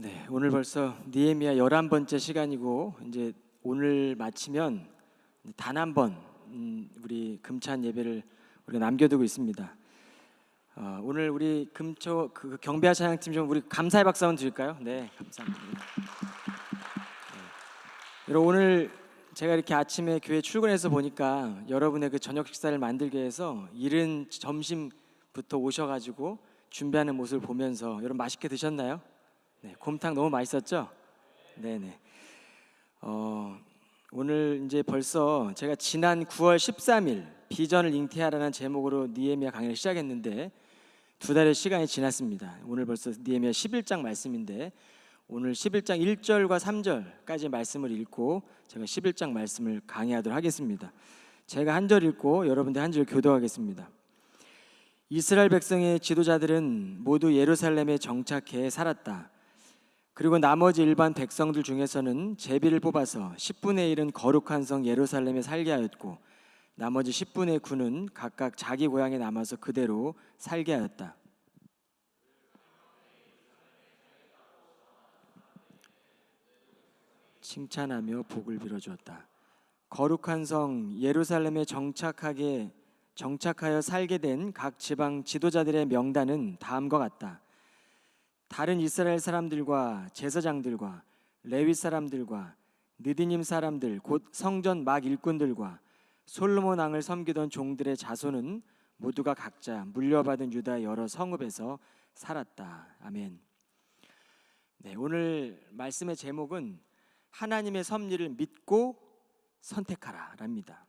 네, 오늘 벌써 느헤미야 11번째 시간이고 이제 오늘 마치면 단 한 번 우리 금찬 예배를 우리가 남겨두고 있습니다. 오늘 우리 금초 경배하 찬양팀 좀 우리 감사의 박수 한번 드릴까요? 네, 감사합니다. 여러분, 오늘 제가 이렇게 아침에 교회 출근해서 보니까 여러분의 그 저녁 식사를 만들기 위해서 이른 점심부터 오셔가지고 준비하는 모습을 보면서 여러분 맛있게 드셨나요? 네, 곰탕 너무 맛있었죠? 네네. 오늘 이제 벌써 제가 지난 9월 13일 비전을 잉태하라는 제목으로 느헤미야 강의를 시작했는데 두 달의 시간이 지났습니다. 오늘 벌써 느헤미야 11장 말씀인데 오늘 11장 1절과 3절까지 말씀을 읽고 제가 11장 말씀을 강의하도록 하겠습니다. 제가 한 절 읽고 여러분들 한 절 교도하겠습니다. 이스라엘 백성의 지도자들은 모두 예루살렘에 정착해 살았다. 그리고 나머지 일반 백성들 중에서는 제비를 뽑아서 10분의 1은 거룩한 성 예루살렘에 살게 하였고 나머지 10분의 9는 각각 자기 고향에 남아서 그대로 살게 하였다. 칭찬하며 복을 빌어주었다. 거룩한 성 예루살렘에 정착하여 살게 된 각 지방 지도자들의 명단은 다음과 같다. 다른 이스라엘 사람들과 제사장들과 레위 사람들과 느디님 사람들 곧 성전 막 일꾼들과 솔로몬 왕을 섬기던 종들의 자손은 모두가 각자 물려받은 유다 여러 성읍에서 살았다. 아멘. 네, 오늘 말씀의 제목은 하나님의 섭리를 믿고 선택하라랍니다.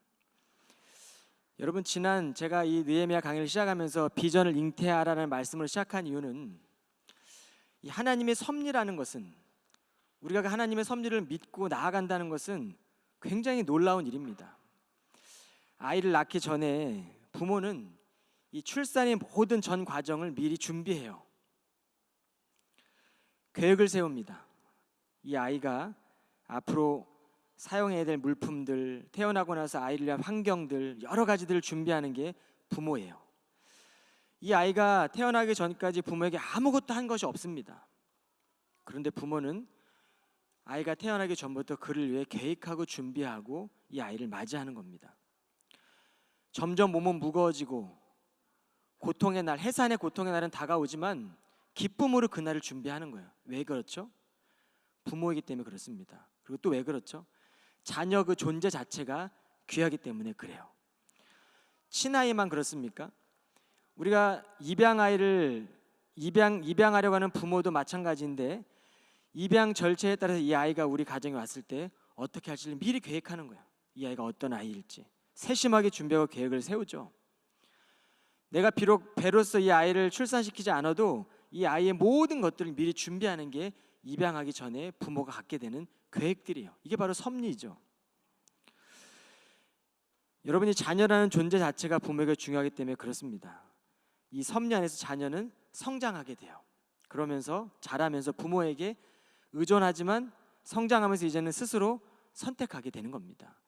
여러분, 지난 제가 이 느헤미야 강의를 시작하면서 비전을 잉태하라는 말씀을 시작한 이유는 이 하나님의 섭리라는 것은 우리가 하나님의 섭리를 믿고 나아간다는 것은 굉장히 놀라운 일입니다. 아이를 낳기 전에 부모는 이 출산의 모든 전 과정을 미리 준비해요. 계획을 세웁니다. 이 아이가 앞으로 사용해야 될 물품들, 태어나고 나서 아이를 위한 환경들 여러 가지들을 준비하는 게 부모예요. 이 아이가 태어나기 전까지 부모에게 아무것도 한 것이 없습니다. 그런데 부모는 아이가 태어나기 전부터 그를 위해 계획하고 준비하고 이 아이를 맞이하는 겁니다. 점점 몸은 무거워지고 고통의 날, 해산의 고통의 날은 다가오지만 기쁨으로 그날을 준비하는 거예요. 왜 그렇죠? 부모이기 때문에 그렇습니다. 그리고 또 왜 그렇죠? 자녀 그 존재 자체가 귀하기 때문에 그래요. 친아이만 그렇습니까? 우리가 입양하려고 하는 부모도 마찬가지인데 입양 절차에 따라서 이 아이가 우리 가정에 왔을 때 어떻게 할지를 미리 계획하는 거야. 이 아이가 어떤 아이일지 세심하게 준비하고 계획을 세우죠. 내가 비록 배로서 이 아이를 출산시키지 않아도 이 아이의 모든 것들을 미리 준비하는 게 입양하기 전에 부모가 갖게 되는 계획들이에요. 이게 바로 섭리죠. 여러분이 자녀라는 존재 자체가 부모에게 중요하기 때문에 그렇습니다. 이 섭리 안에서 자녀는 성장하게 돼요. 그러면서 자라면서 부모에게 의존하지만 성장하면서 이제는 스스로 선택하게 되는 겁니다.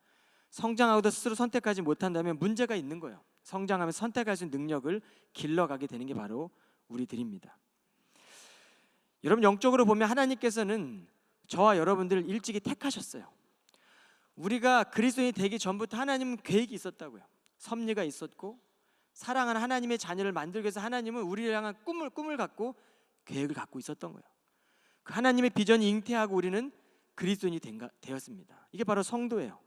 성장하고도 스스로 선택하지 못한다면 문제가 있는 거예요. 성장하면서 선택할 수 있는 능력을 길러가게 되는 게 바로 우리들입니다. 여러분, 영적으로 보면 하나님께서는 저와 여러분들을 일찍이 택하셨어요. 우리가 그리스도인이 되기 전부터 하나님은 계획이 있었다고요. 섭리가 있었고 사랑하는 하나님의 자녀를 만들기 위해서 하나님은 우리를 향한 꿈을 갖고 계획을 갖고 있었던 거예요. 그 하나님의 비전이 잉태하고 우리는 그리스도인이 되었습니다. 이게 바로 성도예요.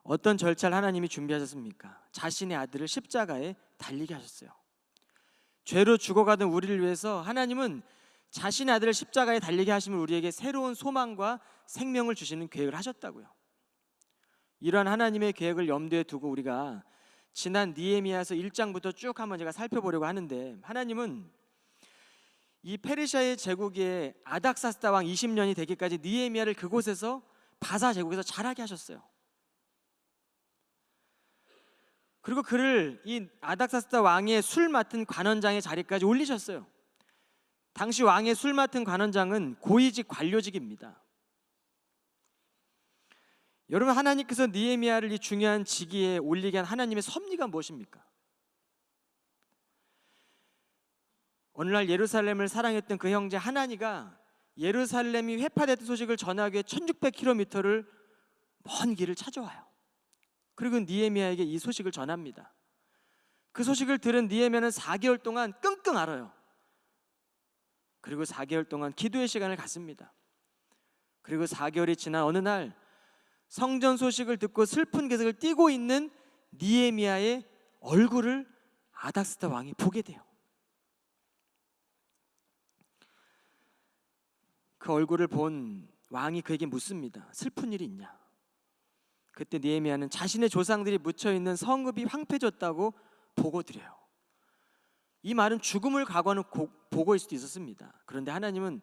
어떤 절차를 하나님이 준비하셨습니까? 자신의 아들을 십자가에 달리게 하셨어요. 죄로 죽어가던 우리를 위해서 하나님은 자신의 아들을 십자가에 달리게 하심을 우리에게 새로운 소망과 생명을 주시는 계획을 하셨다고요. 이러한 하나님의 계획을 염두에 두고 우리가 지난 느헤미야서 1장부터 쭉 한번 제가 살펴보려고 하는데, 하나님은 이 페르시아의 제국의 아닥사스다 왕 20년이 되기까지 느헤미야를 그곳에서 바사 제국에서 자라게 하셨어요. 그리고 그를 이 아닥사스다 왕의 술 맡은 관원장의 자리까지 올리셨어요. 당시 왕의 술 맡은 관원장은 고위직 관료직입니다. 여러분, 하나님께서 느헤미야를 이 중요한 직위에 올리게 한 하나님의 섭리가 무엇입니까? 어느 날 예루살렘을 사랑했던 그 형제 하나니가 예루살렘이 회파됐던 소식을 전하기 위해 1600km를 먼 길을 찾아와요. 그리고 느헤미야에게 이 소식을 전합니다. 그 소식을 들은 느헤미야는 4개월 동안 끙끙 앓아요. 그리고 4개월 동안 기도의 시간을 갖습니다. 그리고 4개월이 지난 어느 날 성전 소식을 듣고 슬픈 기색을 띠고 있는 느헤미야의 얼굴을 아닥스다 왕이 보게 돼요. 그 얼굴을 본 왕이 그에게 묻습니다. 슬픈 일이 있냐? 그때 느헤미야는 자신의 조상들이 묻혀있는 성읍이 황폐해졌다고 보고드려요. 이 말은 죽음을 각오하는 보고일 수도 있었습니다. 그런데 하나님은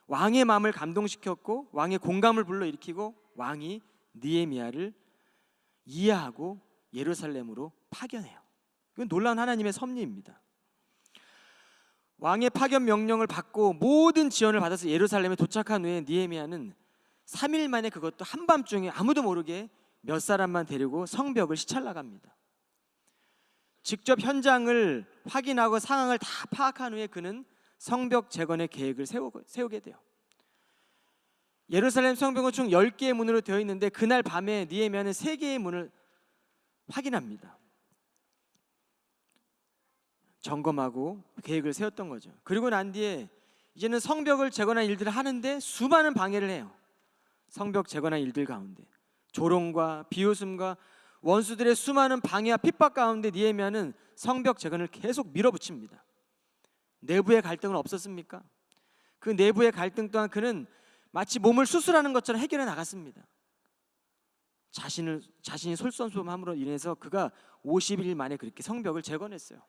왕의 마음을 감동시켰고 왕의 공감을 불러일으키고 왕이 느헤미야를 이해하고 예루살렘으로 파견해요. 이건 놀라운 하나님의 섭리입니다. 왕의 파견 명령을 받고 모든 지원을 받아서 예루살렘에 도착한 후에 느헤미야는 3일 만에, 그것도 한밤중에 아무도 모르게 몇 사람만 데리고 성벽을 시찰나갑니다. 직접 현장을 확인하고 상황을 다 파악한 후에 그는 성벽 재건의 계획을 세우게 돼요. 예루살렘 성벽은 총 10개의 문으로 되어 있는데 그날 밤에 느헤미야는 3개의 문을 확인합니다. 점검하고 계획을 세웠던 거죠. 그리고 난 뒤에 이제는 성벽을 재건한 일들을 하는데 수많은 방해를 해요. 성벽 재건한 일들 가운데 조롱과 비웃음과 원수들의 수많은 방해와 핍박 가운데 느헤미야는 성벽 재건을 계속 밀어붙입니다. 내부의 갈등은 없었습니까? 그 내부의 갈등 또한 그는 마치 몸을 수술하는 것처럼 해결해 나갔습니다. 자신이 솔선수범함으로 인해서 그가 50일 만에 그렇게 성벽을 재건했어요.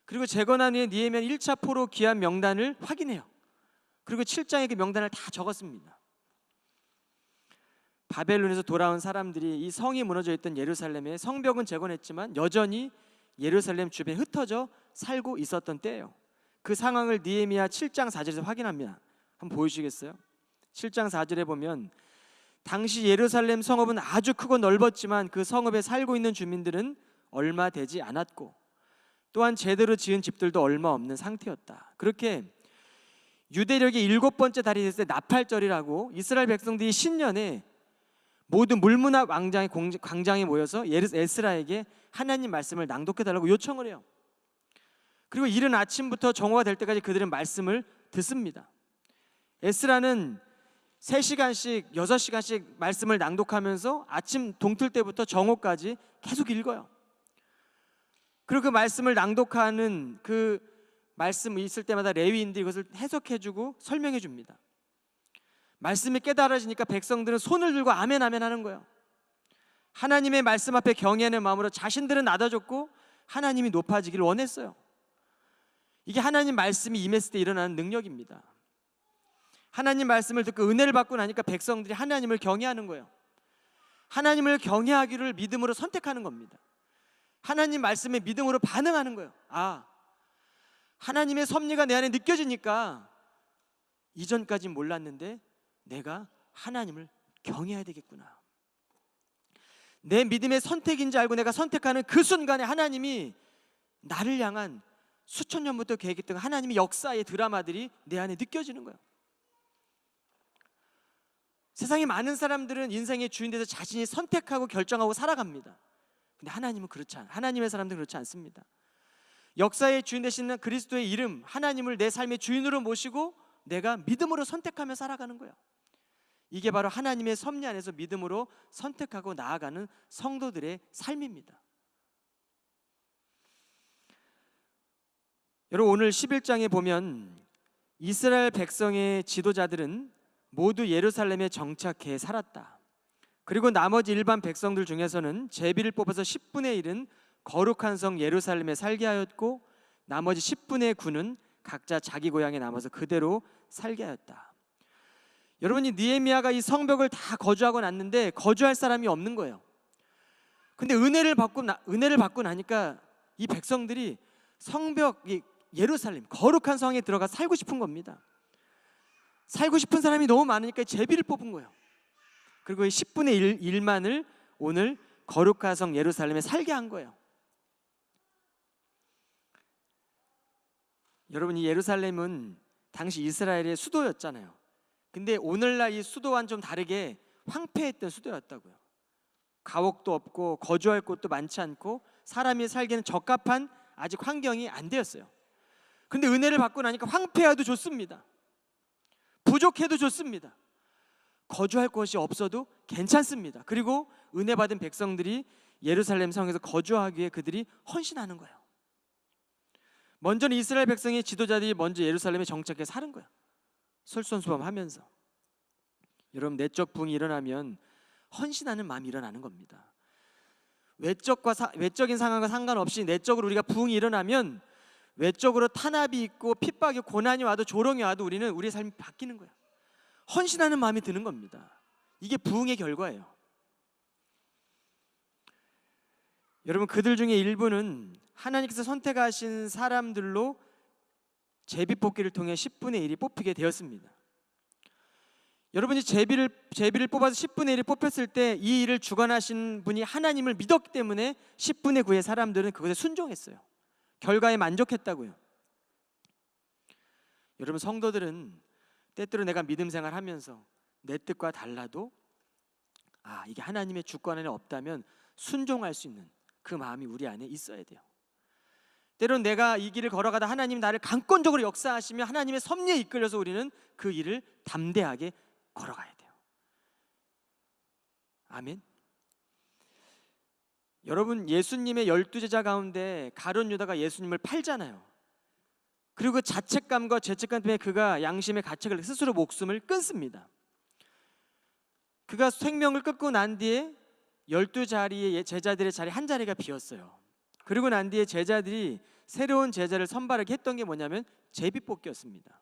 그리고 재건한 후에 느헤미야는 1차 포로 귀환 명단을 확인해요. 그리고 7장에 그 명단을 다 적었습니다. 바벨론에서 돌아온 사람들이 이 성이 무너져 있던 예루살렘에 성벽은 재건했지만 여전히 예루살렘 주변에 흩어져 살고 있었던 때예요. 그 상황을 느헤미야 7장 4절에서 확인합니다. 한번 보여주시겠어요? 7장 4절에 보면 당시 예루살렘 성읍은 아주 크고 넓었지만 그 성읍에 살고 있는 주민들은 얼마 되지 않았고 또한 제대로 지은 집들도 얼마 없는 상태였다. 그렇게 유대력의 7번째 달이 됐을 때 나팔절이라고 이스라엘 백성들이 신년에 모든 물문화 광장에 모여서 에스라에게 하나님 말씀을 낭독해달라고 요청을 해요. 그리고 이른 아침부터 정오가 될 때까지 그들은 말씀을 듣습니다. 에스라는 3시간씩 6시간씩 말씀을 낭독하면서 아침 동틀 때부터 정오까지 계속 읽어요. 그리고 그 말씀을 낭독하는 그 말씀이 있을 때마다 레위인들이 이것을 해석해주고 설명해줍니다. 말씀이 깨달아지니까 백성들은 손을 들고 아멘 아멘 하는 거예요. 하나님의 말씀 앞에 경외하는 마음으로 자신들은 낮아졌고 하나님이 높아지기를 원했어요. 이게 하나님 말씀이 임했을 때 일어나는 능력입니다. 하나님 말씀을 듣고 은혜를 받고 나니까 백성들이 하나님을 경외하는 거예요. 하나님을 경외하기를 믿음으로 선택하는 겁니다. 하나님 말씀에 믿음으로 반응하는 거예요. 아, 하나님의 섭리가 내 안에 느껴지니까 이전까진 몰랐는데 내가 하나님을 경외해야 되겠구나. 내 믿음의 선택인지 알고 내가 선택하는 그 순간에 하나님이 나를 향한 수천 년부터 계획했던 하나님의 역사의 드라마들이 내 안에 느껴지는 거예요. 세상에 많은 사람들은 인생의 주인 돼서 자신이 선택하고 결정하고 살아갑니다. 근데 하나님은 하나님의 사람들은 그렇지 않습니다. 역사의 주인 되시는 그리스도의 이름, 하나님을 내 삶의 주인으로 모시고 내가 믿음으로 선택하며 살아가는 거예요. 이게 바로 하나님의 섭리 안에서 믿음으로 선택하고 나아가는 성도들의 삶입니다. 여러분, 오늘 11장에 보면 이스라엘 백성의 지도자들은 모두 예루살렘에 정착해 살았다. 그리고 나머지 일반 백성들 중에서는 제비를 뽑아서 10분의 1은 거룩한 성 예루살렘에 살게 하였고 나머지 10분의 9는 각자 자기 고향에 남아서 그대로 살게 하였다. 여러분이 느헤미야가 이 성벽을 다 거주하고 났는데 거주할 사람이 없는 거예요. 근데 은혜를 받고 나니까 이 백성들이 성벽, 예루살렘 거룩한 성에 들어가 살고 싶은 겁니다. 살고 싶은 사람이 너무 많으니까 제비를 뽑은 거예요. 그리고 10분의 1만을 오늘 거룩한 성 예루살렘에 살게 한 거예요. 여러분, 이 예루살렘은 당시 이스라엘의 수도였잖아요. 근데 오늘날 이 수도와는 좀 다르게 황폐했던 수도였다고요. 가옥도 없고 거주할 곳도 많지 않고 사람이 살기에는 적합한 아직 환경이 안 되었어요. 근데 은혜를 받고 나니까 황폐해도 좋습니다. 부족해도 좋습니다. 거주할 곳이 없어도 괜찮습니다. 그리고 은혜 받은 백성들이 예루살렘 성에서 거주하기 위해 그들이 헌신하는 거예요. 먼저는 이스라엘 백성의 지도자들이 먼저 예루살렘에 정착해 사는 거예요. 솔선수범하면서. 여러분, 내적 부흥이 일어나면 헌신하는 마음이 일어나는 겁니다. 외적인 상황과 상관없이 내적으로 우리가 부흥이 일어나면 외적으로 탄압이 있고 핍박이 고난이 와도 조롱이 와도 우리의 삶이 바뀌는 거예요. 헌신하는 마음이 드는 겁니다. 이게 부흥의 결과예요. 여러분, 그들 중에 일부는 하나님께서 선택하신 사람들로 제비뽑기를 통해 10분의 1이 뽑히게 되었습니다. 여러분이 제비를 뽑아서 10분의 1이 뽑혔을 때 이 일을 주관하신 분이 하나님을 믿었기 때문에 10분의 9의 사람들은 그것에 순종했어요. 결과에 만족했다고요. 여러분, 성도들은 때때로 내가 믿음 생활하면서 내 뜻과 달라도 이게 하나님의 주권 안에 없다면 순종할 수 있는 그 마음이 우리 안에 있어야 돼요. 때로는 내가 이 길을 걸어가다 하나님이 나를 강권적으로 역사하시며 하나님의 섭리에 이끌려서 우리는 그 일을 담대하게 걸어가야 돼요. 아멘. 여러분, 예수님의 12제자 가운데 가룟 유다가 예수님을 팔잖아요. 그리고 그 자책감과 죄책감 때문에 그가 양심의 가책을 스스로 목숨을 끊습니다. 그가 생명을 끊고 난 뒤에 12자리의 제자들의 자리 한 자리가 비었어요. 그리고 난 뒤에 제자들이 새로운 제자를 선발하게 했던 게 뭐냐면 제비뽑기였습니다.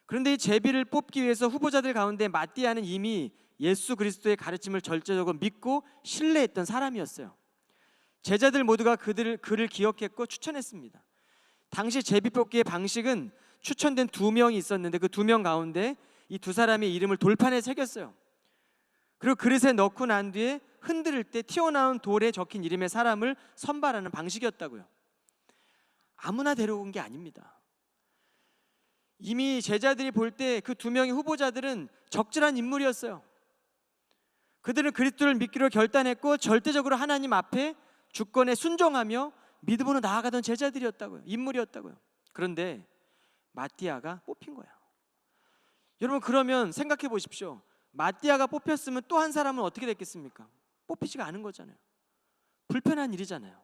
그런데 이 제비를 뽑기 위해서 후보자들 가운데 마띠아는 이미 예수 그리스도의 가르침을 절제적으로 믿고 신뢰했던 사람이었어요. 제자들 모두가 그를 기억했고 추천했습니다. 당시 제비뽑기의 방식은 추천된 2명이 있었는데 그 2명 가운데 이 2사람의 이름을 돌판에 새겼어요. 그리고 그릇에 넣고 난 뒤에 흔들 때 튀어나온 돌에 적힌 이름의 사람을 선발하는 방식이었다고요. 아무나 데려온 게 아닙니다. 이미 제자들이 볼 때 그 2명의 후보자들은 적절한 인물이었어요. 그들은 그리스도를 믿기로 결단했고 절대적으로 하나님 앞에 주권에 순종하며 믿음으로 나아가던 제자들이었다고요. 인물이었다고요. 그런데 마띠아가 뽑힌 거예요. 여러분, 그러면 생각해 보십시오. 마띠아가 뽑혔으면 또 한 사람은 어떻게 됐겠습니까? 뽑히지가 않은 거잖아요. 불편한 일이잖아요.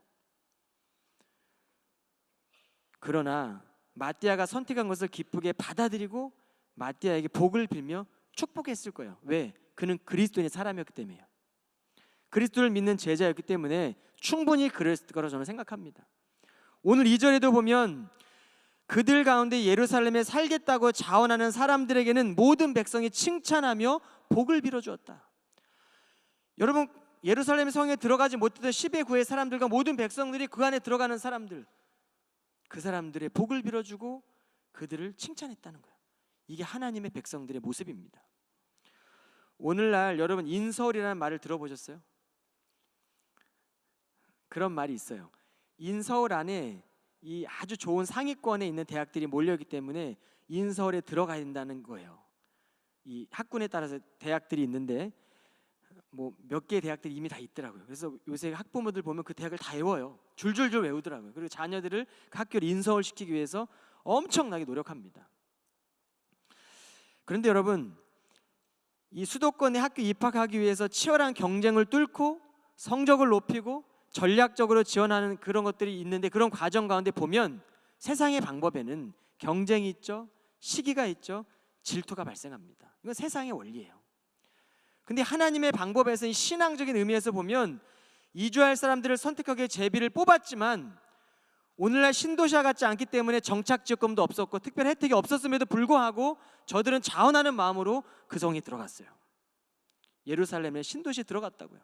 그러나 마띠아가 선택한 것을 기쁘게 받아들이고 마띠아에게 복을 빌며 축복했을 거예요. 왜? 그는 그리스도인의 사람이었기 때문이에요. 그리스도를 믿는 제자였기 때문에 충분히 그랬을 거라고 저는 생각합니다. 오늘 2절에도 보면 그들 가운데 예루살렘에 살겠다고 자원하는 사람들에게는 모든 백성이 칭찬하며 복을 빌어주었다. 여러분, 예루살렘 성에 들어가지 못했던 10의 9의 사람들과 모든 백성들이 그 안에 들어가는 사람들, 그 사람들의 복을 빌어주고 그들을 칭찬했다는 거예요. 이게 하나님의 백성들의 모습입니다. 오늘날 여러분, 인서울이라는 말을 들어보셨어요? 그런 말이 있어요. 인서울 안에 이 아주 좋은 상위권에 있는 대학들이 몰려있기 때문에 인서울에 들어가야 된다는 거예요. 이 학군에 따라서 대학들이 있는데 뭐 몇 개의 대학들이 이미 다 있더라고요. 그래서 요새 학부모들 보면 그 대학을 다 외워요. 줄줄줄 외우더라고요. 그리고 자녀들을 그 학교를 인서울시키기 위해서 엄청나게 노력합니다. 그런데 여러분, 이 수도권에 학교 입학하기 위해서 치열한 경쟁을 뚫고 성적을 높이고 전략적으로 지원하는 그런 것들이 있는데, 그런 과정 가운데 보면 세상의 방법에는 경쟁이 있죠, 시기가 있죠, 질투가 발생합니다. 이건 세상의 원리예요. 근데 하나님의 방법에서 이 신앙적인 의미에서 보면 이주할 사람들을 선택하게 제비를 뽑았지만 오늘날 신도시와 같지 않기 때문에 정착지역금도 없었고 특별 혜택이 없었음에도 불구하고 저들은 자원하는 마음으로 그 성에 들어갔어요. 예루살렘에 신도시에 들어갔다고요.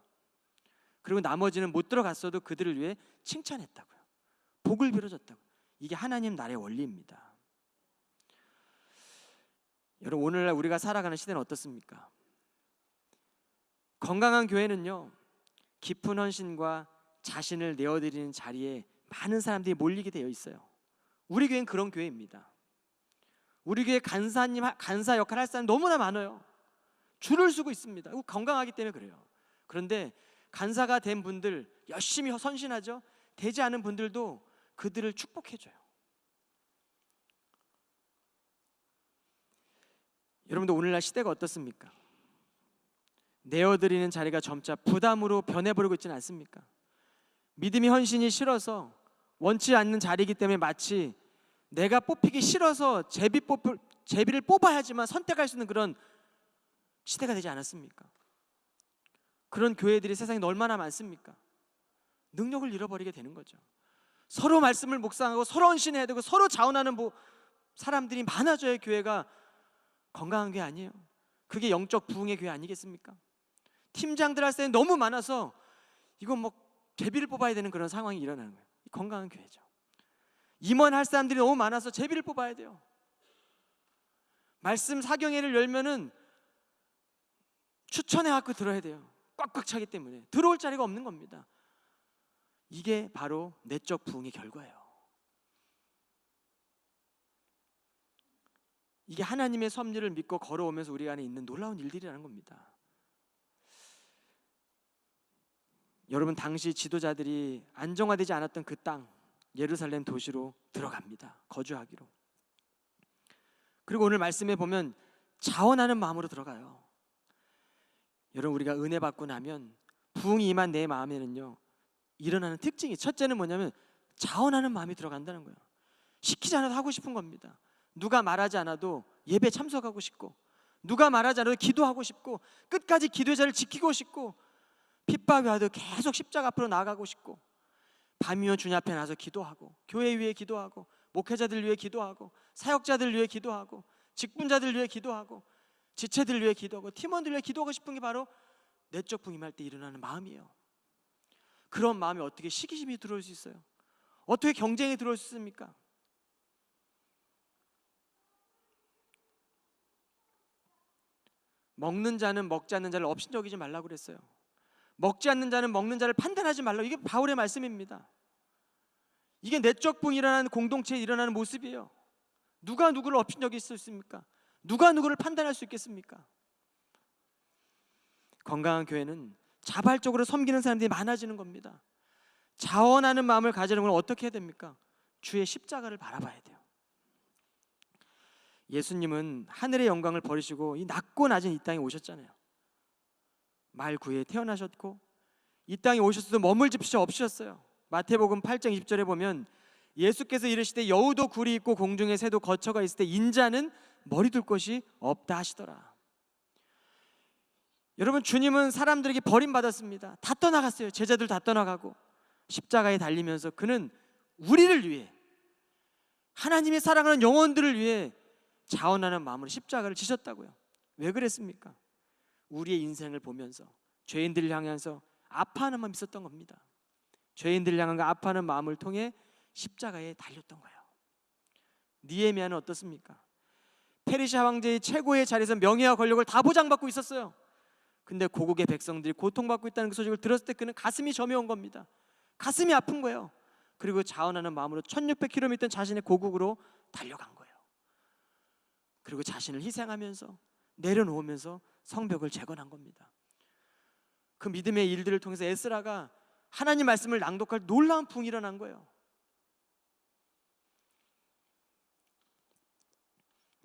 그리고 나머지는 못 들어갔어도 그들을 위해 칭찬했다고요. 복을 빌어줬다고요. 이게 하나님 나라의 원리입니다. 여러분, 오늘날 우리가 살아가는 시대는 어떻습니까? 건강한 교회는요, 깊은 헌신과 자신을 내어드리는 자리에 많은 사람들이 몰리게 되어 있어요. 우리 교회는 그런 교회입니다. 우리 교회 간사님, 간사 역할 할 사람이 너무나 많아요. 줄을 서고 있습니다. 건강하기 때문에 그래요. 그런데 간사가 된 분들 열심히 선신하죠. 되지 않은 분들도 그들을 축복해줘요. 여러분도 오늘날 시대가 어떻습니까? 내어드리는 자리가 점차 부담으로 변해버리고 있지는 않습니까? 믿음이 헌신이 싫어서 원치 않는 자리이기 때문에 마치 내가 뽑히기 싫어서 제비를 뽑아야지만 선택할 수 있는 그런 시대가 되지 않았습니까? 그런 교회들이 세상에 얼마나 많습니까? 능력을 잃어버리게 되는 거죠. 서로 말씀을 묵상하고 서로 헌신해야 되고 서로 자원하는 사람들이 많아져야 교회가 건강한 게 아니에요. 그게 영적 부흥의 교회 아니겠습니까? 팀장들 할 때는 너무 많아서 이건 뭐 제비를 뽑아야 되는 그런 상황이 일어나는 거예요. 건강한 교회죠. 임원할 사람들이 너무 많아서 제비를 뽑아야 돼요. 말씀 사경회를 열면은 추천해 갖고 들어야 돼요. 꽉꽉 차기 때문에 들어올 자리가 없는 겁니다. 이게 바로 내적 부흥의 결과예요. 이게 하나님의 섭리를 믿고 걸어오면서 우리 안에 있는 놀라운 일들이라는 겁니다. 여러분, 당시 지도자들이 안정화되지 않았던 그 땅, 예루살렘 도시로 들어갑니다. 거주하기로. 그리고 오늘 말씀에 보면 자원하는 마음으로 들어가요. 여러분, 우리가 은혜 받고 나면 부흥이 임한 내 마음에는요 일어나는 특징이, 첫째는 뭐냐면 자원하는 마음이 들어간다는 거예요. 시키지 않아도 하고 싶은 겁니다. 누가 말하지 않아도 예배 참석하고 싶고, 누가 말하지 않아도 기도하고 싶고, 끝까지 기도의 자리를 지키고 싶고, 핍박이 와도 계속 십자가 앞으로 나아가고 싶고, 밤이면 주님 앞에 나서 기도하고, 교회 위에 기도하고, 목회자들 위해 기도하고, 사역자들 위해 기도하고, 직분자들 위해 기도하고, 지체들 위해 기도하고, 팀원들 위해 기도하고 싶은 게 바로 내적 부흥할 때 일어나는 마음이에요. 그런 마음이 어떻게 시기심이 들어올 수 있어요? 어떻게 경쟁이 들어올 수 있습니까? 먹는 자는 먹지 않는 자를 업신여기지 말라고 그랬어요. 먹지 않는 자는 먹는 자를 판단하지 말라고. 이게 바울의 말씀입니다. 이게 내적 부흥이 일어나는 공동체에 일어나는 모습이에요. 누가 누구를 업신여길 수 있습니까? 누가 누구를 판단할 수 있겠습니까? 건강한 교회는 자발적으로 섬기는 사람들이 많아지는 겁니다. 자원하는 마음을 가지는 건 어떻게 해야 됩니까? 주의 십자가를 바라봐야 돼요. 예수님은 하늘의 영광을 버리시고 이 낮고 낮은 이 땅에 오셨잖아요. 말 구에 태어나셨고 이 땅에 오셨어도 머물 집시 없으셨어요. 마태복음 8장 20절에 보면 예수께서 이르시되 여우도 굴이 있고 공중의 새도 거처가 있을 때 인자는 머리 둘 곳이 없다 하시더라. 여러분, 주님은 사람들에게 버림받았습니다. 다 떠나갔어요. 제자들 다 떠나가고 십자가에 달리면서 그는 우리를 위해, 하나님의 사랑하는 영혼들을 위해 자원하는 마음으로 십자가를 지셨다고요. 왜 그랬습니까? 우리의 인생을 보면서 죄인들을 향해서 아파하는 마음이 있었던 겁니다. 죄인들을 향한 그 아파하는 마음을 통해 십자가에 달렸던 거예요. 느헤미야는 어떻습니까? 페르시아 황제의 최고의 자리에서 명예와 권력을 다 보장받고 있었어요. 근데 고국의 백성들이 고통받고 있다는 그 소식을 들었을 때 그는 가슴이 저며온 겁니다. 가슴이 아픈 거예요. 그리고 자원하는 마음으로 1600km 자신의 고국으로 달려간 거예요. 그리고 자신을 희생하면서 내려놓으면서 성벽을 재건한 겁니다. 그 믿음의 일들을 통해서 에스라가 하나님 말씀을 낭독할 놀라운 부흥이 일어난 거예요.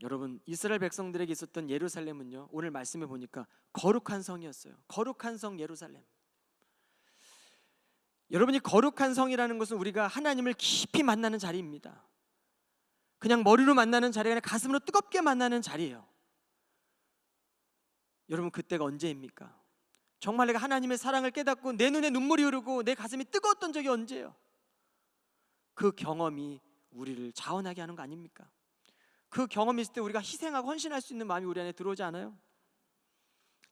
여러분, 이스라엘 백성들에게 있었던 예루살렘은요, 오늘 말씀해 보니까 거룩한 성이었어요. 거룩한 성 예루살렘. 여러분이 거룩한 성이라는 것은 우리가 하나님을 깊이 만나는 자리입니다. 그냥 머리로 만나는 자리가 아니라 가슴으로 뜨겁게 만나는 자리예요. 여러분, 그때가 언제입니까? 정말 내가 하나님의 사랑을 깨닫고 내 눈에 눈물이 흐르고 내 가슴이 뜨거웠던 적이 언제예요? 그 경험이 우리를 자원하게 하는 거 아닙니까? 그 경험이 있을 때 우리가 희생하고 헌신할 수 있는 마음이 우리 안에 들어오지 않아요?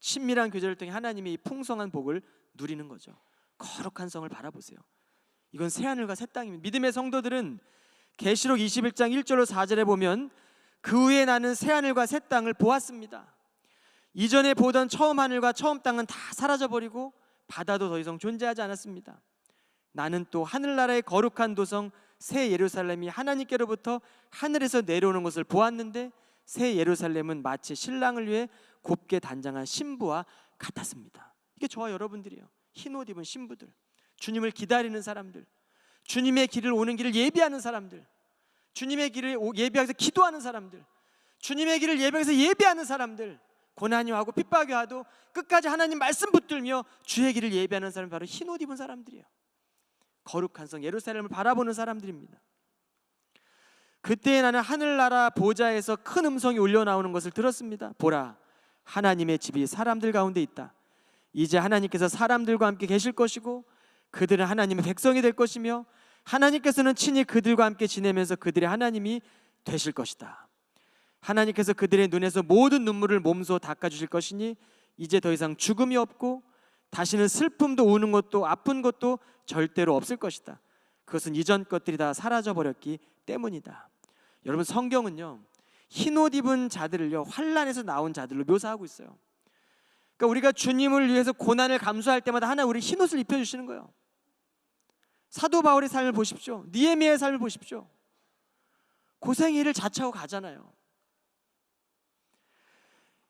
친밀한 교제를 통해 하나님의 이 풍성한 복을 누리는 거죠. 거룩한 성을 바라보세요. 이건 새하늘과 새 땅입니다. 믿음의 성도들은 계시록 21장 1절로 4절에 보면 그 후에 나는 새하늘과 새 땅을 보았습니다. 이전에 보던 처음 하늘과 처음 땅은 다 사라져버리고 바다도 더 이상 존재하지 않았습니다. 나는 또 하늘나라의 거룩한 도성 새 예루살렘이 하나님께로부터 하늘에서 내려오는 것을 보았는데 새 예루살렘은 마치 신랑을 위해 곱게 단장한 신부와 같았습니다. 이게 저와 여러분들이에요. 흰옷 입은 신부들, 주님을 기다리는 사람들, 주님의 길을 오는 길을 예비하는 사람들, 주님의 길을 예비하면서 기도하는 사람들, 주님의 길을 예비해서 예비하는 사람들, 고난이 와도 핍박이 와도 끝까지 하나님 말씀 붙들며 주의 길을 예비하는 사람이 바로 흰옷 입은 사람들이에요. 거룩한 성 예루살렘을 바라보는 사람들입니다. 그때 나는 하늘나라 보좌에서 큰 음성이 울려나오는 것을 들었습니다. 보라, 하나님의 집이 사람들 가운데 있다. 이제 하나님께서 사람들과 함께 계실 것이고 그들은 하나님의 백성이 될 것이며 하나님께서는 친히 그들과 함께 지내면서 그들의 하나님이 되실 것이다. 하나님께서 그들의 눈에서 모든 눈물을 몸소 닦아주실 것이니 이제 더 이상 죽음이 없고 다시는 슬픔도 우는 것도 아픈 것도 절대로 없을 것이다. 그것은 이전 것들이 다 사라져버렸기 때문이다. 여러분, 성경은요 흰옷 입은 자들을요 환난에서 나온 자들로 묘사하고 있어요. 그러니까 우리가 주님을 위해서 고난을 감수할 때마다 하나 우리 흰옷을 입혀주시는 거예요. 사도 바울의 삶을 보십시오. 느헤미야의 삶을 보십시오. 고생의 일을 자처하고 가잖아요.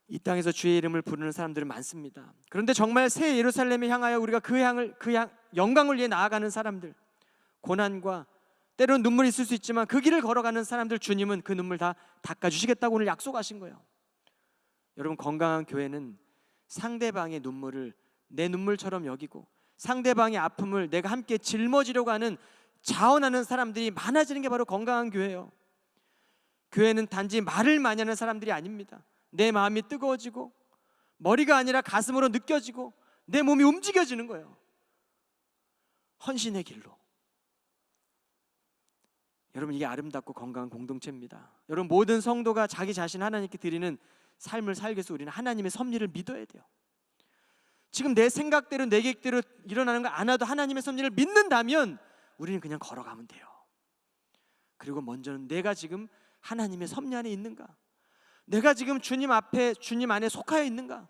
이 땅에서 주의 이름을 부르는 사람들은 많습니다. 그런데 정말 새 예루살렘을 향하여 우리가 그 영광을 위해 나아가는 사람들, 고난과 때로는 눈물이 있을 수 있지만 그 길을 걸어가는 사람들, 주님은 그 눈물 다 닦아주시겠다고 오늘 약속하신 거예요. 여러분, 건강한 교회는 상대방의 눈물을 내 눈물처럼 여기고 상대방의 아픔을 내가 함께 짊어지려고 하는 자원하는 사람들이 많아지는 게 바로 건강한 교회예요. 교회는 단지 말을 많이 하는 사람들이 아닙니다. 내 마음이 뜨거워지고 머리가 아니라 가슴으로 느껴지고 내 몸이 움직여지는 거예요. 헌신의 길로. 여러분, 이게 아름답고 건강한 공동체입니다. 여러분, 모든 성도가 자기 자신을 하나님께 드리는 삶을 살기 위해서 우리는 하나님의 섭리를 믿어야 돼요. 지금 내 생각대로 내 계획대로 일어나는 거 안 와도 하나님의 섭리를 믿는다면 우리는 그냥 걸어가면 돼요. 그리고 먼저는 내가 지금 하나님의 섭리 안에 있는가? 내가 지금 주님 앞에, 주님 안에 속하여 있는가?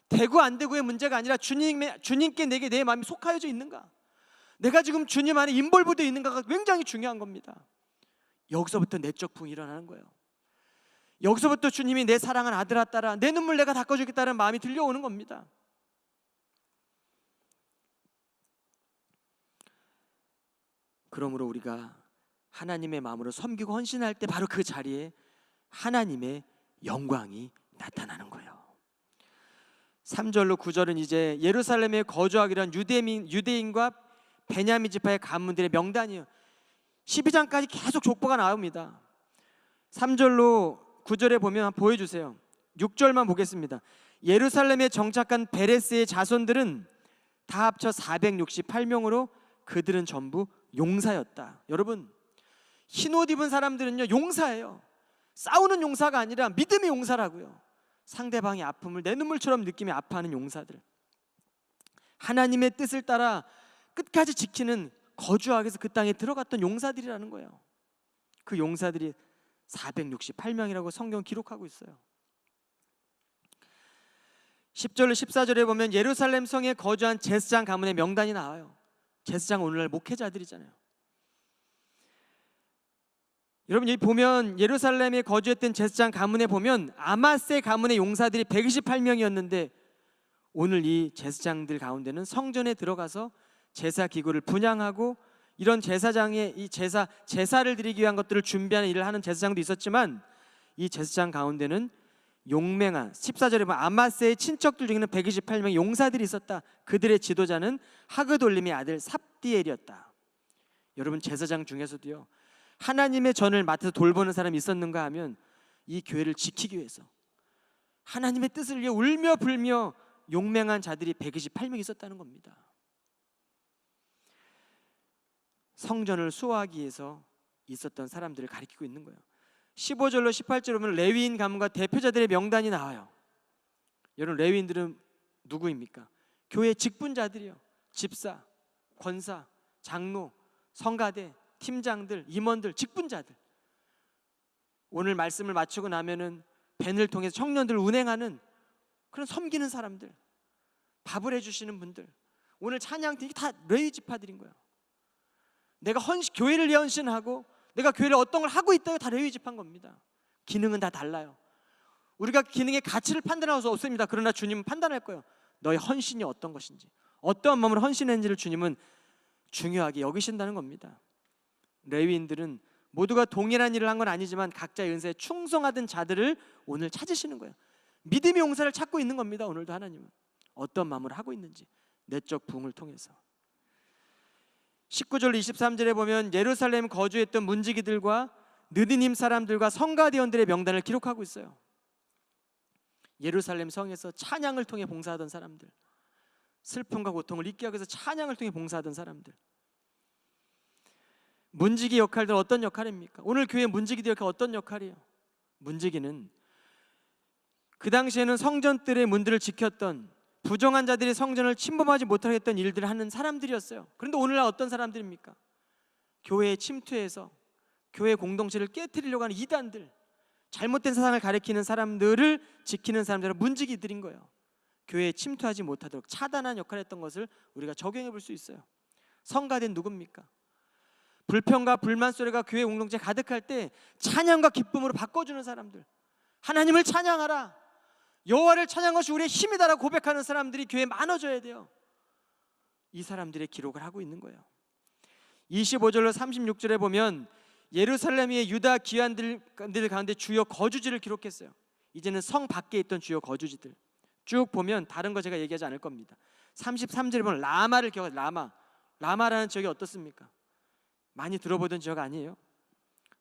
되고 안 되고의 문제가 아니라 주님께 내게 내 마음이 속하여져 있는가? 내가 지금 주님 안에 인볼브되어 있는가가 굉장히 중요한 겁니다. 여기서부터 내적 부흥이 일어나는 거예요. 여기서부터 주님이 내 사랑하는 아들아 딸아 내 눈물 내가 닦아주겠다는 마음이 들려오는 겁니다. 그러므로 우리가 하나님의 마음으로 섬기고 헌신할 때 바로 그 자리에 하나님의 영광이 나타나는 거예요. 3절로 9절은 이제 예루살렘에 거주하기로 한 유대인과 베냐민 지파의 가문들의 명단이에요. 12장까지 계속 족보가 나옵니다. 3절로 9절에 보면 보여주세요. 6절만 보겠습니다. 예루살렘에 정착한 베레스의 자손들은 다 합쳐 468명으로 그들은 전부 용사였다. 여러분, 흰옷 입은 사람들은요 용사예요. 싸우는 용사가 아니라 믿음의 용사라고요. 상대방의 아픔을 내 눈물처럼 느끼며 아파하는 용사들, 하나님의 뜻을 따라 끝까지 지키는, 거주하기 위해서 그 땅에 들어갔던 용사들이라는 거예요. 그 용사들이 468명이라고 성경 기록하고 있어요. 10절로 14절에 보면 예루살렘 성에 거주한 제사장 가문의 명단이 나와요. 제사장은 오늘날 목회자들이잖아요. 여러분, 여기 보면 예루살렘에 거주했던 제사장 가문에 보면 아마세 가문의 용사들이 128명이었는데 오늘 이 제사장들 가운데는 성전에 들어가서 제사 기구를 분향하고 이런 제사장의 이 제사를 드리기 위한 것들을 준비하는 일을 하는 제사장도 있었지만 이 제사장 가운데는 용맹한, 14절에 보면 아마세의 친척들 중에는 128명의 용사들이 있었다. 그들의 지도자는 하그돌림의 아들 삽디엘이었다. 여러분, 제사장 중에서도요 하나님의 전을 맡아서 돌보는 사람이 있었는가 하면 이 교회를 지키기 위해서 하나님의 뜻을 위해 울며 불며 용맹한 자들이 128명 있었다는 겁니다. 성전을 수호하기 위해서 있었던 사람들을 가리키고 있는 거예요. 15절로 18절에 보면 레위인 가문과 대표자들의 명단이 나와요. 여러분, 레위인들은 누구입니까? 교회 직분자들이요. 집사, 권사, 장로, 성가대, 팀장들, 임원들, 직분자들. 오늘 말씀을 마치고 나면은 밴을 통해서 청년들을 운행하는 그런 섬기는 사람들, 밥을 해주시는 분들, 오늘 찬양팀이 다 레위 지파들인 거예요. 내가 교회를 위해 헌신하고 내가 교회를 어떤 걸 하고 있다고 다 레위 집한 겁니다. 기능은 다 달라요. 우리가 기능의 가치를 판단할 수 없습니다. 그러나 주님은 판단할 거예요. 너의 헌신이 어떤 것인지, 어떠한 마음으로 헌신했는지를 주님은 중요하게 여기신다는 겁니다. 레위인들은 모두가 동일한 일을 한 건 아니지만 각자의 은사에 충성하던 자들을 오늘 찾으시는 거예요. 믿음의 용사를 찾고 있는 겁니다. 오늘도 하나님은 어떤 마음으로 하고 있는지 내적 부흥을 통해서. 19절 23절에 보면 예루살렘 거주했던 문지기들과 느디님 사람들과 성가대원들의 명단을 기록하고 있어요. 예루살렘 성에서 찬양을 통해 봉사하던 사람들, 슬픔과 고통을 잊게 하기 위해서 찬양을 통해 봉사하던 사람들. 문지기 역할들 어떤 역할입니까? 오늘 교회 문지기들 역할 어떤 역할이에요? 문지기는 그 당시에는 성전들의 문들을 지켰던, 부정한 자들이 성전을 침범하지 못하게 했던 일들을 하는 사람들이었어요. 그런데 오늘날 어떤 사람들입니까? 교회에 침투해서 교회 공동체를 깨트리려고 하는 이단들, 잘못된 사상을 가리키는 사람들을 지키는 사람들은 문지기들인 거예요. 교회에 침투하지 못하도록 차단한 역할을 했던 것을 우리가 적용해 볼 수 있어요. 성가대는 누굽니까? 불평과 불만 소리가 교회 공동체에 가득할 때 찬양과 기쁨으로 바꿔주는 사람들, 하나님을 찬양하라, 여호와를 찬양한 것이 우리의 힘이다라고 고백하는 사람들이 교회에 많아져야 돼요. 이 사람들의 기록을 하고 있는 거예요. 25절로 36절에 보면 예루살렘의 유다 귀환들 가운데 주요 거주지를 기록했어요. 이제는 성 밖에 있던 주요 거주지들 쭉 보면 다른 거 제가 얘기하지 않을 겁니다. 33절에 보면 라마를 기억하세요. 라마라는 지역이 어떻습니까? 많이 들어보던 지역 아니에요?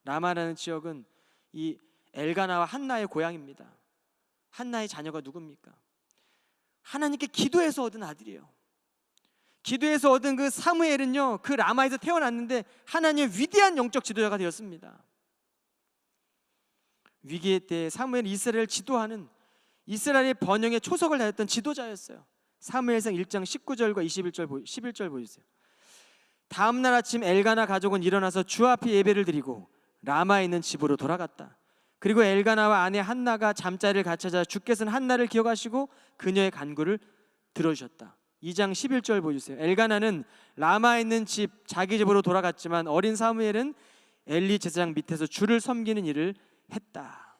라마라는 지역은 이 엘가나와 한나의 고향입니다. 한나의 자녀가 누굽니까? 하나님께 기도해서 얻은 아들이에요. 기도해서 얻은 그 사무엘은요, 그 라마에서 태어났는데 하나님의 위대한 영적 지도자가 되었습니다. 위기의 때 사무엘은 이스라엘을 지도하는, 이스라엘의 번영의 초석을 다했던 지도자였어요. 사무엘상 1장 19절과 11절 보여주세요. 다음 날 아침 엘가나 가족은 일어나서 주 앞에 예배를 드리고 라마에 있는 집으로 돌아갔다. 그리고 엘가나와 아내 한나가 잠자리를 같이 하자 주께서는 한나를 기억하시고 그녀의 간구를 들어주셨다. 2장 11절 보여주세요. 엘가나는 라마에 있는 집, 자기 집으로 돌아갔지만 어린 사무엘은 엘리 제사장 밑에서 주를 섬기는 일을 했다.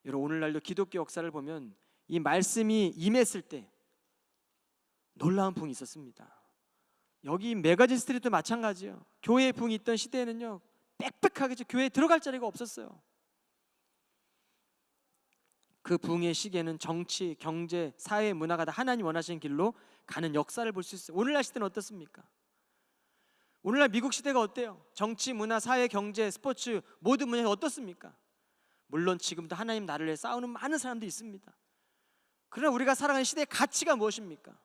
여러분, 오늘날도 기독교 역사를 보면 이 말씀이 임했을 때 놀라운 부흥이 있었습니다. 여기 메가지 스트리트도 마찬가지예요. 교회에 부흥이 있던 시대에는요, 빽빽하게 교회에 들어갈 자리가 없었어요. 그 부흥의 시기에는 정치, 경제, 사회, 문화가 다 하나님 원하시는 길로 가는 역사를 볼 수 있어요. 오늘날 시대는 어떻습니까? 오늘날 미국 시대가 어때요? 정치, 문화, 사회, 경제, 스포츠 모든 분야가 어떻습니까? 물론 지금도 하나님 나라를 위해 싸우는 많은 사람들이 있습니다. 그러나 우리가 살아가는 시대의 가치가 무엇입니까?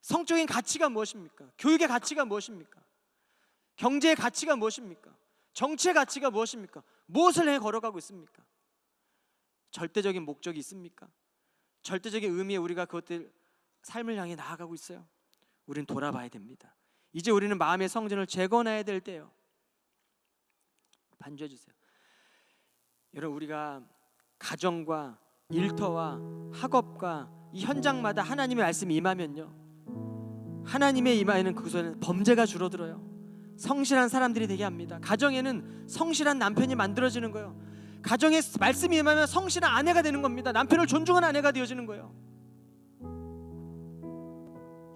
성적인 가치가 무엇입니까? 교육의 가치가 무엇입니까? 경제의 가치가 무엇입니까? 정치의 가치가 무엇입니까? 무엇을 해 걸어가고 있습니까? 절대적인 목적이 있습니까? 절대적인 의미에 우리가 그것들 삶을 향해 나아가고 있어요. 우리는 돌아봐야 됩니다. 이제 우리는 마음의 성전을 재건해야 될 때예요. 반주해 주세요. 여러분, 우리가 가정과 일터와 학업과 이 현장마다 하나님의 말씀이 임하면요, 하나님의 임하에는 그곳에는 범죄가 줄어들어요. 성실한 사람들이 되게 합니다. 가정에는 성실한 남편이 만들어지는 거예요. 가정에 말씀이 임하면 성실한 아내가 되는 겁니다. 남편을 존중하는 아내가 되어지는 거예요.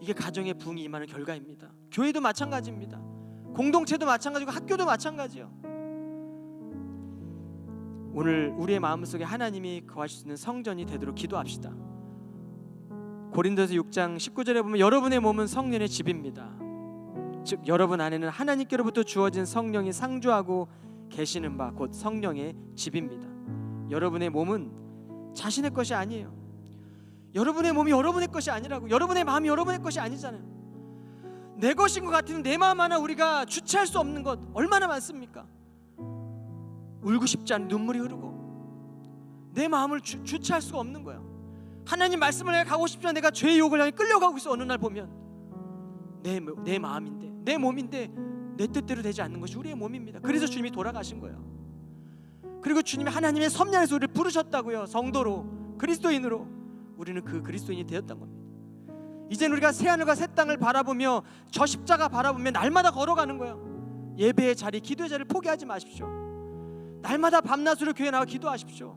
이게 가정의 부흥이 임하는 결과입니다. 교회도 마찬가지입니다. 공동체도 마찬가지고 학교도 마찬가지요. 오늘 우리의 마음속에 하나님이 거하실 수 있는 성전이 되도록 기도합시다. 고린도서 6장 19절에 보면 여러분의 몸은 성령의 집입니다. 즉 여러분 안에는 하나님께로부터 주어진 성령이 상주하고 계시는 바 곧 성령의 집입니다. 여러분의 몸은 자신의 것이 아니에요. 여러분의 몸이 여러분의 것이 아니라고. 여러분의 마음이 여러분의 것이 아니잖아요. 내 것인 것 같으면 내 마음 하나 우리가 주체할 수 없는 것 얼마나 많습니까? 울고 싶지 않은 눈물이 흐르고 내 마음을 주체할 수가 없는 거예요. 하나님 말씀을 향해 가고 싶지만 내가 죄의 유혹을 향해 끌려가고 있어. 어느 날 보면 내 마음인데, 내 몸인데 내 뜻대로 되지 않는 것이 우리의 몸입니다. 그래서 주님이 돌아가신 거예요. 그리고 주님이 하나님의 섭리안에서 우리를 부르셨다고요. 성도로, 그리스도인으로. 우리는 그 그리스도인이 되었던 겁니다. 이제는 우리가 새하늘과 새 땅을 바라보며 저 십자가 바라보며 날마다 걸어가는 거예요. 예배의 자리, 기도의 자리를 포기하지 마십시오. 날마다 밤낮으로 교회 나와 기도하십시오.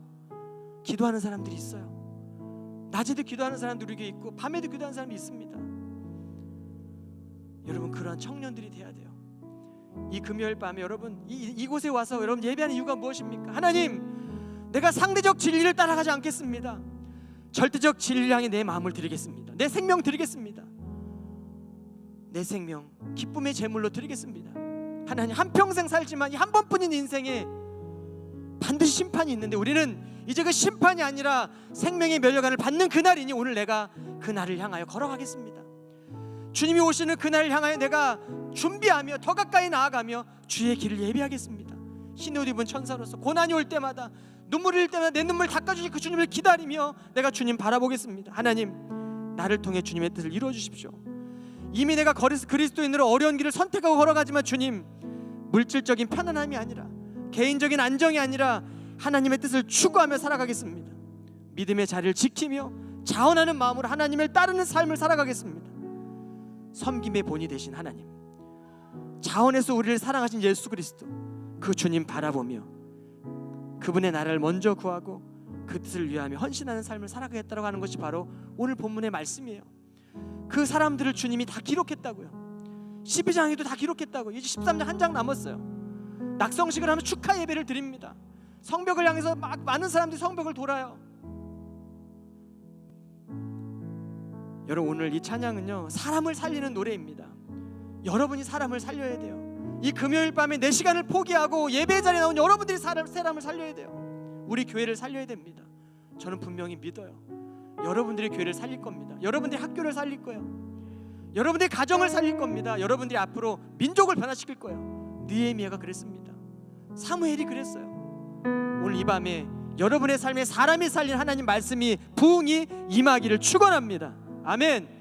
기도하는 사람들이 있어요. 낮에도 기도하는 사람들이 우리 교회에 있고 밤에도 기도하는 사람이 있습니다. 여러분, 그러한 청년들이 돼야 돼요. 이 금요일 밤에 여러분 이곳에 와서 여러분 예배하는 이유가 무엇입니까? 하나님, 내가 상대적 진리를 따라가지 않겠습니다. 절대적 진리를 향해 내 마음을 드리겠습니다. 내 생명 드리겠습니다. 내 생명 기쁨의 제물로 드리겠습니다. 하나님, 한평생 살지만 이 한 번뿐인 인생에 반드시 심판이 있는데 우리는 이제 그 심판이 아니라 생명의 멸류관을 받는 그날이니 오늘 내가 그날을 향하여 걸어가겠습니다. 주님이 오시는 그날을 향하여 내가 준비하며 더 가까이 나아가며 주의 길을 예비하겠습니다. 흰 옷 입은 천사로서 고난이 올 때마다, 눈물을 흘릴 때마다 내 눈물 닦아주실 그 주님을 기다리며 내가 주님 바라보겠습니다. 하나님, 나를 통해 주님의 뜻을 이루어 주십시오. 이미 내가 그리스도인으로 어려운 길을 선택하고 걸어가지만 주님, 물질적인 편안함이 아니라, 개인적인 안정이 아니라 하나님의 뜻을 추구하며 살아가겠습니다. 믿음의 자리를 지키며 자원하는 마음으로 하나님을 따르는 삶을 살아가겠습니다. 섬김의 본이 되신 하나님, 자원해서 우리를 사랑하신 예수 그리스도, 그 주님 바라보며 그분의 나라를 먼저 구하고 그 뜻을 위하며 헌신하는 삶을 살아가겠다고 하는 것이 바로 오늘 본문의 말씀이에요. 그 사람들을 주님이 다 기록했다고요. 12장에도 다 기록했다고. 이제 13장 한 장 남았어요. 낙성식을 하면 축하 예배를 드립니다. 성벽을 향해서 막 많은 사람들이 성벽을 돌아요. 여러분, 오늘 이 찬양은요, 사람을 살리는 노래입니다. 여러분이 사람을 살려야 돼요. 이 금요일 밤에 내 시간을 포기하고 예배 자리에 나온 여러분들이 사람을 살려야 돼요. 우리 교회를 살려야 됩니다. 저는 분명히 믿어요. 여러분들이 교회를 살릴 겁니다. 여러분들이 학교를 살릴 거예요. 여러분들이 가정을 살릴 겁니다. 여러분들이 앞으로 민족을 변화시킬 거예요. 느헤미야가 그랬습니다. 사무엘이 그랬어요. 오늘 이 밤에 여러분의 삶에 사람이 살린 하나님 말씀이 부흥이 임하기를 축원합니다. 아멘.